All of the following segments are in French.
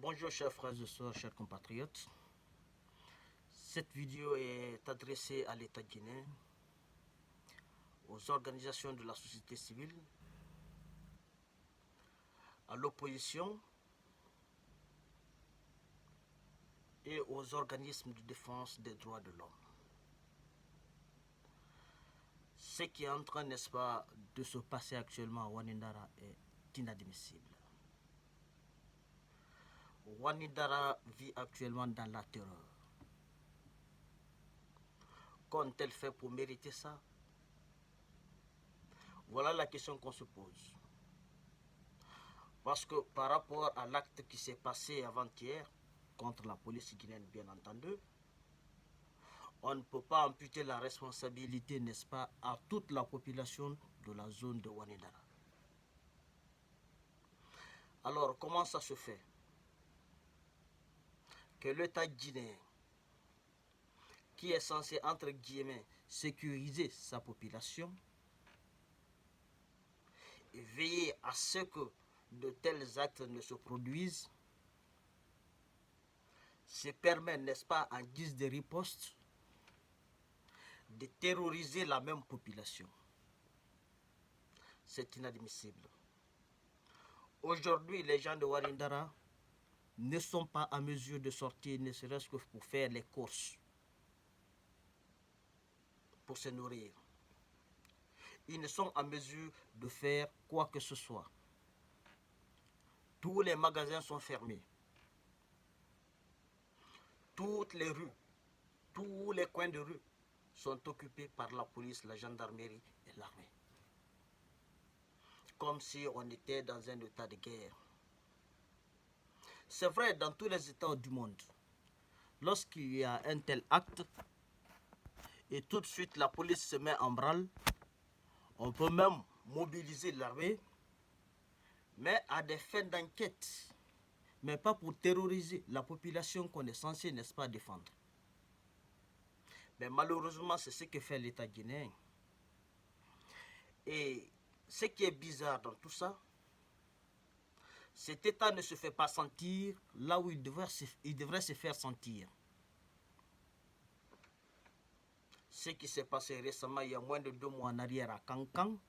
Bonjour chers frères et sœurs, chers compatriotes. Cette vidéo est adressée à l'État guinéen, aux organisations de la société civile, à l'opposition et aux organismes de défense des droits de l'homme. Ce qui est en train, n'est-ce pas, de se passer actuellement à Wanindara est inadmissible. Wanindara vit actuellement dans la terreur. Qu'ont-elles fait pour mériter ça? Voilà la question qu'on se pose. Parce que par rapport à l'acte qui s'est passé avant-hier, contre la police guinéenne bien entendu, on ne peut pas amputer la responsabilité, n'est-ce pas, à toute la population de la zone de Wanindara. Alors, comment ça se fait que l'État guinéen, qui est censé, entre guillemets, sécuriser sa population, et veiller à ce que de tels actes ne se produisent, se permet, n'est-ce pas, en guise de riposte, de terroriser la même population. C'est inadmissible. Aujourd'hui, les gens de Wanindara ne sont pas en mesure de sortir, ne serait-ce que pour faire les courses, pour se nourrir. Ils ne sont en mesure de faire quoi que ce soit. Tous les magasins sont fermés. Toutes les rues, tous les coins de rue sont occupés par la police, la gendarmerie et l'armée. Comme si on était dans un état de guerre. C'est vrai dans tous les états du monde. Lorsqu'il y a un tel acte, et tout de suite la police se met en branle, on peut même mobiliser l'armée, mais à des fins d'enquête, mais pas pour terroriser la population qu'on est censé, n'est-ce pas, défendre. Mais malheureusement, c'est ce que fait l'État guinéen. Et ce qui est bizarre dans tout ça, cet État ne se fait pas sentir là où il devrait se faire sentir. Ce qui s'est passé récemment, il y a moins de 2 mois en arrière à Kankan,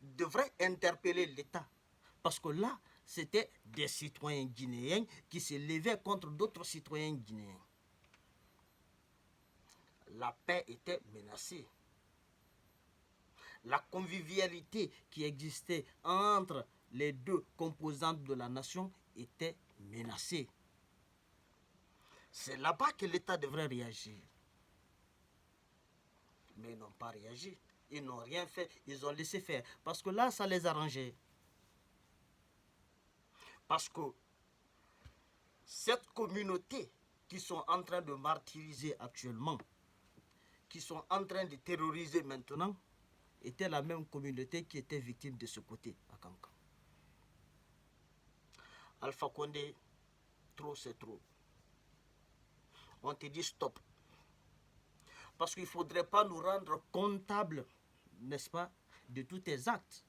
devrait interpeller l'État. Parce que là, c'était des citoyens guinéens qui se levaient contre d'autres citoyens guinéens. La paix était menacée. La convivialité qui existait entre les deux composantes de la nation était menacée. C'est là-bas que l'État devrait réagir. Mais ils n'ont pas réagi. Ils n'ont rien fait. Ils ont laissé faire. Parce que là, ça les arrangeait. Parce que cette communauté qui sont en train de martyriser actuellement, qui sont en train de terroriser maintenant, était la même communauté qui était victime de ce côté à Kankan. Alpha Condé, trop c'est trop. On te dit stop. Parce qu'il ne faudrait pas nous rendre comptables, n'est-ce pas, de tous tes actes.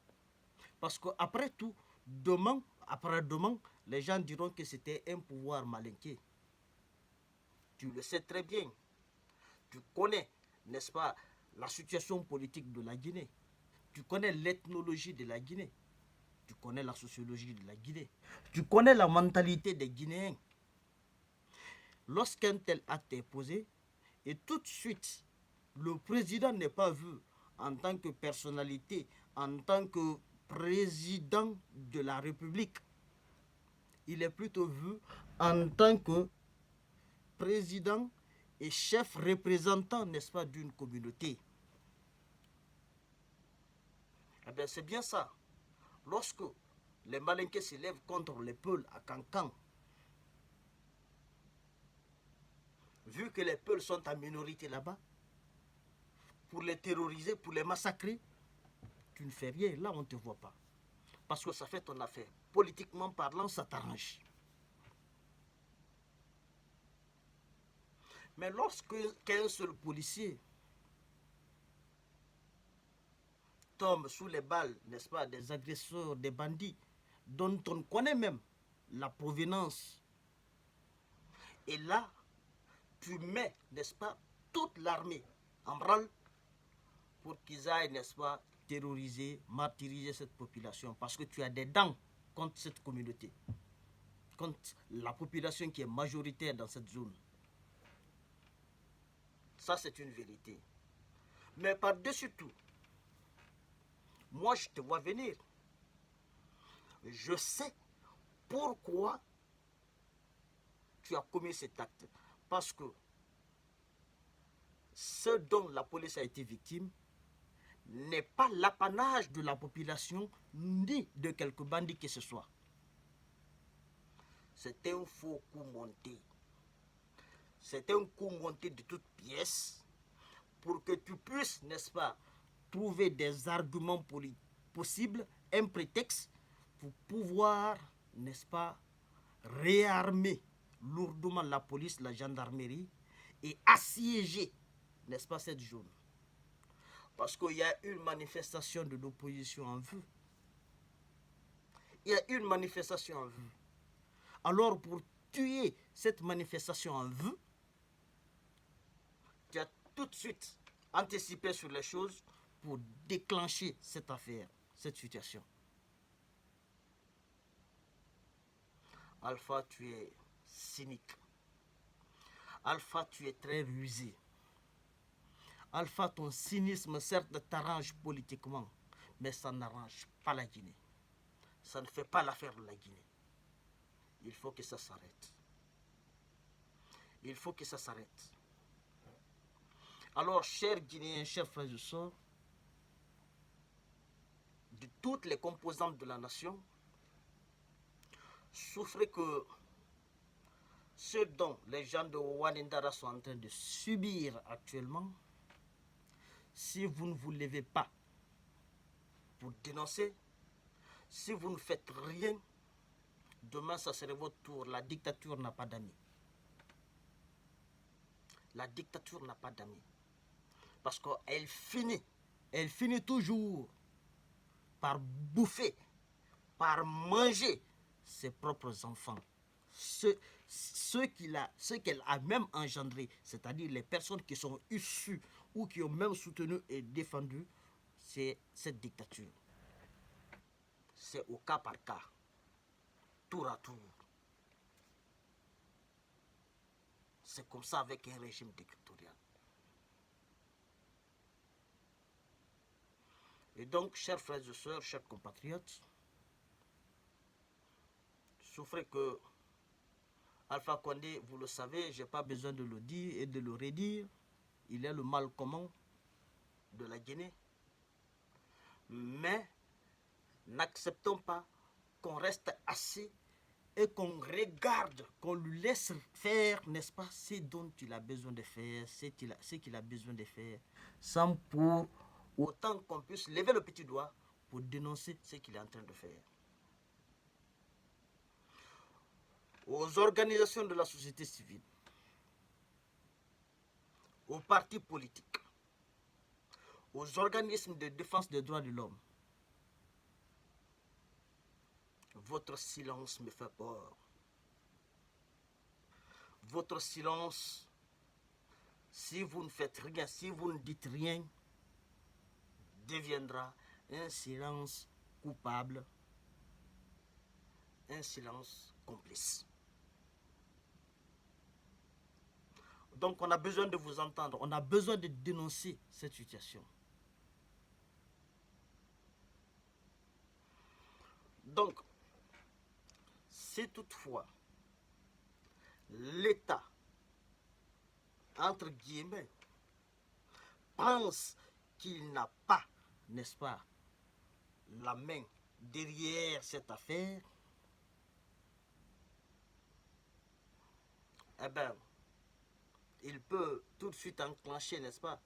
Parce qu'après tout, demain, après-demain, les gens diront que c'était un pouvoir malinqué. Tu le sais très bien. Tu connais, n'est-ce pas, la situation politique de la Guinée. Tu connais l'ethnologie de la Guinée. Tu connais la sociologie de la Guinée. Tu connais la mentalité des Guinéens. Lorsqu'un tel acte est posé, et tout de suite, le président n'est pas vu en tant que personnalité, en tant que président de la République. Il est plutôt vu en tant que président et chef représentant, n'est-ce pas, d'une communauté. Eh bien, c'est bien ça. Lorsque les Malinqués se lèvent contre les Peuls à Kankan, vu que les Peuls sont en minorité là-bas, pour les terroriser, pour les massacrer, tu ne fais rien. Là, on ne te voit pas. Parce que ça fait ton affaire. Politiquement parlant, ça t'arrange. Mais lorsque qu'un seul policier tombe sous les balles, n'est-ce pas, des agresseurs, des bandits, dont on connaît même la provenance. Et là, tu mets, n'est-ce pas, toute l'armée en branle pour qu'ils aillent, n'est-ce pas, terroriser, martyriser cette population. Parce que tu as des dents contre cette communauté, contre la population qui est majoritaire dans cette zone. Ça, c'est une vérité. Mais par-dessus tout, moi, je te vois venir. Je sais pourquoi tu as commis cet acte. Parce que ce dont la police a été victime n'est pas l'apanage de la population ni de quelques bandits que ce soit. C'est un faux coup monté. C'est un coup monté de toutes pièces pour que tu puisses, n'est-ce pas, trouver des arguments possibles, un prétexte pour pouvoir, n'est-ce pas, réarmer lourdement la police, la gendarmerie et assiéger, n'est-ce pas, cette zone. Parce qu'il y a une manifestation de l'opposition en vue. Il y a une manifestation en vue. Alors pour tuer cette manifestation en vue, tu as tout de suite anticipé sur les choses pour déclencher cette affaire, cette situation. Alpha, tu es cynique. Alpha, tu es très rusé. Alpha, ton cynisme certes t'arrange politiquement, mais ça n'arrange pas la Guinée. Ça ne fait pas l'affaire de la Guinée. Il faut que ça s'arrête. Il faut que ça s'arrête. Alors, chers Guinéens, chers frères et sœurs, de toutes les composantes de la nation, souffrez que ce dont les gens de Wanindara sont en train de subir actuellement, si vous ne vous levez pas pour dénoncer, si vous ne faites rien, demain ça serait votre tour. La dictature n'a pas d'amis. La dictature n'a pas d'amis. Parce qu'elle finit toujours par bouffer, par manger ses propres enfants. Ceux qu'elle a même engendrés, c'est-à-dire les personnes qui sont issues ou qui ont même soutenu et défendu, c'est cette dictature. C'est au cas par cas, tour à tour. C'est comme ça avec un régime dictatorial. Et donc, chers frères et sœurs, chers compatriotes, souffrez que Alpha Condé, vous le savez, je n'ai pas besoin de le dire et de le redire. Il est le mal commun de la Guinée. Mais n'acceptons pas qu'on reste assis et qu'on regarde, qu'on lui laisse faire, n'est-ce pas, ce dont il a besoin de faire, ce qu'il a besoin de faire, sans pour autant qu'on puisse lever le petit doigt pour dénoncer ce qu'il est en train de faire. Aux organisations de la société civile, aux partis politiques, aux organismes de défense des droits de l'homme, votre silence me fait peur. Votre silence, si vous ne faites rien, si vous ne dites rien, deviendra un silence coupable, un silence complice. Donc on a besoin de vous entendre, on a besoin de dénoncer cette situation. Donc, si toutefois l'État, entre guillemets, pense qu'il n'a pas, n'est-ce pas, la main derrière cette affaire, eh bien, il peut tout de suite enclencher, n'est-ce pas,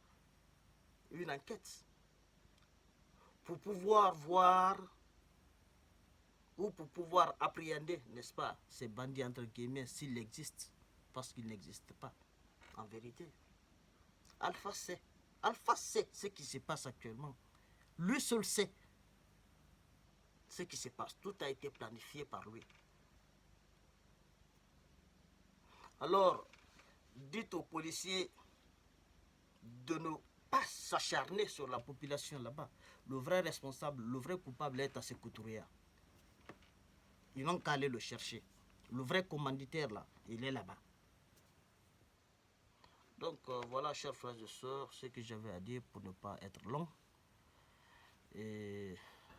une enquête pour pouvoir voir ou pour pouvoir appréhender, n'est-ce pas, ces bandits entre guillemets s'il existe, parce qu'il n'existe pas, en vérité. Alpha sait ce qui se passe actuellement. Lui seul sait ce qui se passe. Tout a été planifié par lui. Alors, dites aux policiers de ne pas s'acharner sur la population là-bas. Le vrai responsable, le vrai coupable est à Sékou-Touré. Ils n'ont qu'à aller le chercher. Le vrai commanditaire là, il est là-bas. Donc voilà, chers frères et sœurs, ce que j'avais à dire pour ne pas être long. Et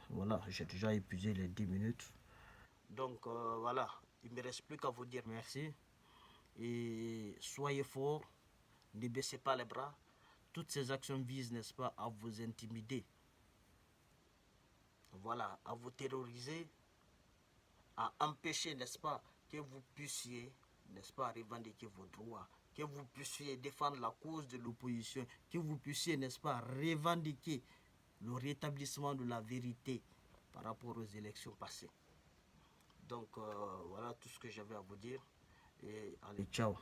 voilà, j'ai déjà épuisé les 10 minutes. Donc voilà, il ne me reste plus qu'à vous dire merci. Et soyez forts, ne baissez pas les bras. Toutes ces actions visent, n'est-ce pas, à vous intimider. Voilà, à vous terroriser, à empêcher, n'est-ce pas, que vous puissiez, n'est-ce pas, revendiquer vos droits, que vous puissiez défendre la cause de l'opposition, que vous puissiez, n'est-ce pas, revendiquer le rétablissement de la vérité par rapport aux élections passées. Donc voilà tout ce que j'avais à vous dire. Et allez, ciao.